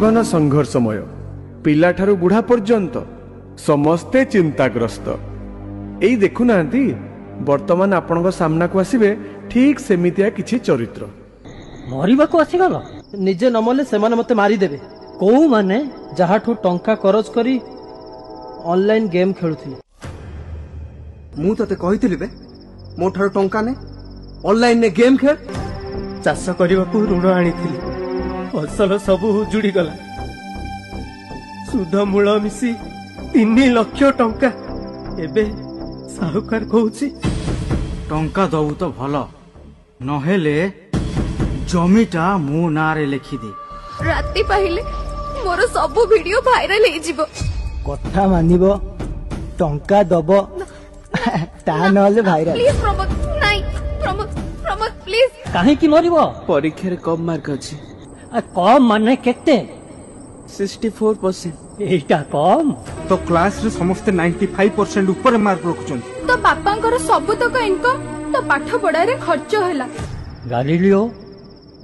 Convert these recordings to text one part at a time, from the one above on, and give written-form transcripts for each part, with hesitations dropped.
जीवन संघर्षमय पिलाठारू बुढ़ा पर्यंत समस्ते चिंताग्रस्त एई देखुना वर्तमान आपण सामना को आसवे ठीक सेमितिया किछि चरित्र मरिबा को आसीगल निजे नमले से मते मारिदेवे कौ माने जहाठू टंका करज करी ऑनलाइन गेम खेलुथिले मु तते कहितली बे मो ठार टंका ने ऑनलाइन ने गेम खेल चाष करने को ऋण आनी फसल सब उजुड़ी गला सुध मूल मिसी 3 लाख टंका एबे साहुकार कहूची टंका दबु तो भल नहेले जमीटा मो नारे लिखि दे राति पाहिले मोर सब वीडियो वायरल हे जिवो कथा मानिबो टंका दबो ता नले वायरल प्लीज प्रमोद नाही प्रमोद प्रमोद प्लीज काहे की मरिबो परीक्षा रे कम मार्क अछि कम माने केते 64% एटा कम तो क्लास रे समस्त 95% ऊपर मार्क रखुचन तो पापांकर सब तक इनकम तो पाठ पढ़ा रे खर्च होला गालिलियो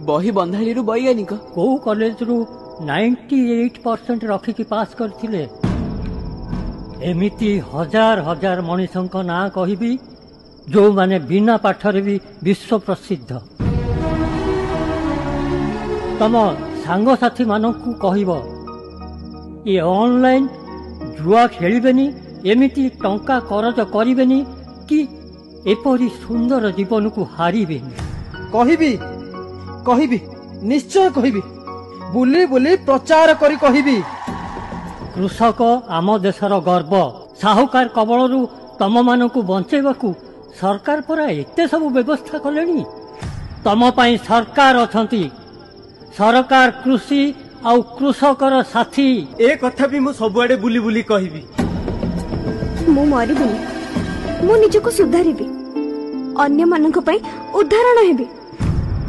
बही बंधाली रु वैज्ञानिक को कॉलेज रु 98% रखी की पास करथिले एमिति हजार हजार मनीषंक ना कहिबी जो माने बिना पाठरे भी विश्व प्रसिद्ध तम सांग साथी मानकु कहिबो ये ऑनलाइन जुआ खेलिबेनी एमिति टंका करज करिबेनी कि एपरी सुंदर जीवन को हारिबेनी कहिबी कहिबी निश्चय कहिबी बुली बुली प्रचार करी कहिबी कृषक आम देशर गर्व साहुकार कबलरू तम मानकु बंचेबाकू सरकार परा एते सब व्यवस्था कलेनी तम पई सरकार अछंती सरकार कृषि आउ कृषकर साथी ए कथा भी मु सबुआडे बुली बुली कहिबी मु मरिबिनी मु निजको सुधारिबी अन्य मानक पई उदाहरण हेबी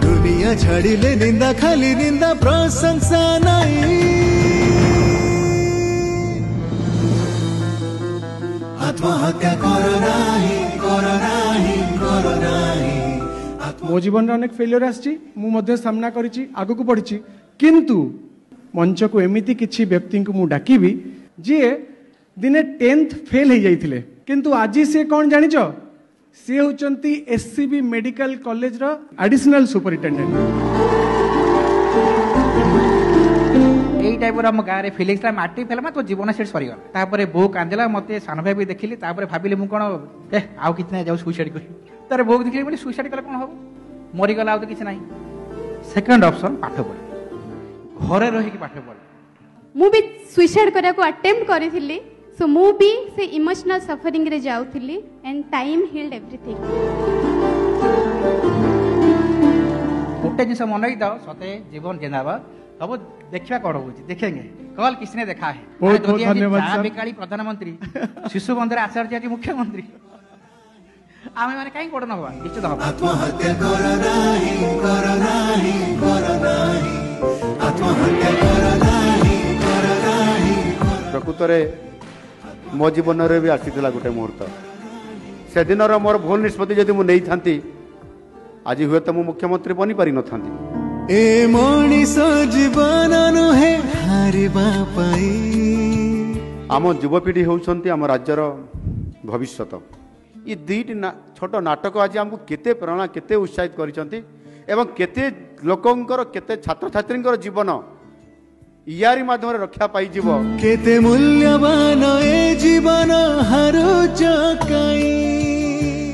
दुनिया छाड़िले निंदा खाली निंदा प्रशंसा नहीं आत्महत्या करो नहीं करो नहीं करो नहीं मो जीवन अनेक फेलियर आछि मु मध्य सामना करिछि आगु को पढिछि किंतु मंच को एमिति किछि व्यक्ति को मु डाकिबी जे दिने 10th फेल हे जाइथिले किंतु आजी से कोन जानिचो से होचंती एससीबी मेडिकल कॉलेज रो एडिशनल सुपरिटेंडेंट एई टाइप रो हम गारे फिलिंग्स ला माटी फेलमा तो जीवन सेट सरी गला तापरे बो कांदेला मते सानो भाई भी देखिली तापरे भाबिले मु कोन ए आउ कितने जाऊ सुसाइड करी तारे बो देखिली बोली सुसाइड कला कोन हो मरी गला आउ तो किछ नाही सेकंड ऑप्शन पाठ पढ घरे रही की पाठ पढ मु भी सुसाइड करा को अटेम्प्ट करिथिली सो मु भी से इमोशनल सफरिंग रे जाउथिली एंड टाइम हील्ड एवरीथिंग गोटे जिस मन दाओ सते जीवन जेनाबा सब देखिया कौन होची देखेंगे कल किसने देखा है बहुत बहुत धन्यवाद बिकाली प्रधानमंत्री शिशु बंदर आचार्य जी मुख्यमंत्री आमे माने काई कोड न होबा निश्चित होबा आत्महत्या करो नाही आत्महत्या करो नाही प्रकृत रे मो जीवन रे भी आसीथिला गोटे मुहूर्त से दिन मोर भूल निष्पत्ति जदि मु नहीं थांती आज हुए तो मु मुख्यमंत्री बनी पारि न थांती ए मनीष जीवन नुहे हारिबा पाई आम युवपीढ़ी होउछंती आम राज्यर भविष्यत ये दुईटी छोट नाटक आज आमको केते प्रेरणा केते उत्साहित करिसंती एवं केते लोकंकर केते छात्र छात्रींकर जीवन यारी माध्यम रक्षा पाई जीव केते मूल्यवान ए जीवन हारुच काई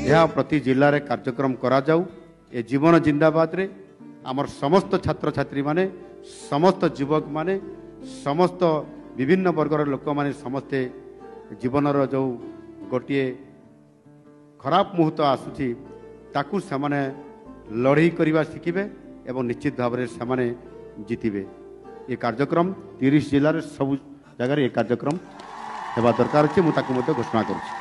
यह प्रति जिल्ला रे कार्यक्रम करा जाऊ ए जीवन जिंदाबाद रे आमर समस्त छात्र छात्री माने समस्त युवक माने समस्त विभिन्न वर्गर लोक माने समस्ते जीवनर जो गोटे खराब मुहूर्त आसुची ताकू से लड़ई करवा शिखिबे एवं निश्चित भाव में से जीतिबे ये कार्यक्रम 30 जिले में सब जगह ये कार्यक्रम हेबा दरकार अछि मु ताकू घोषणा करूछि।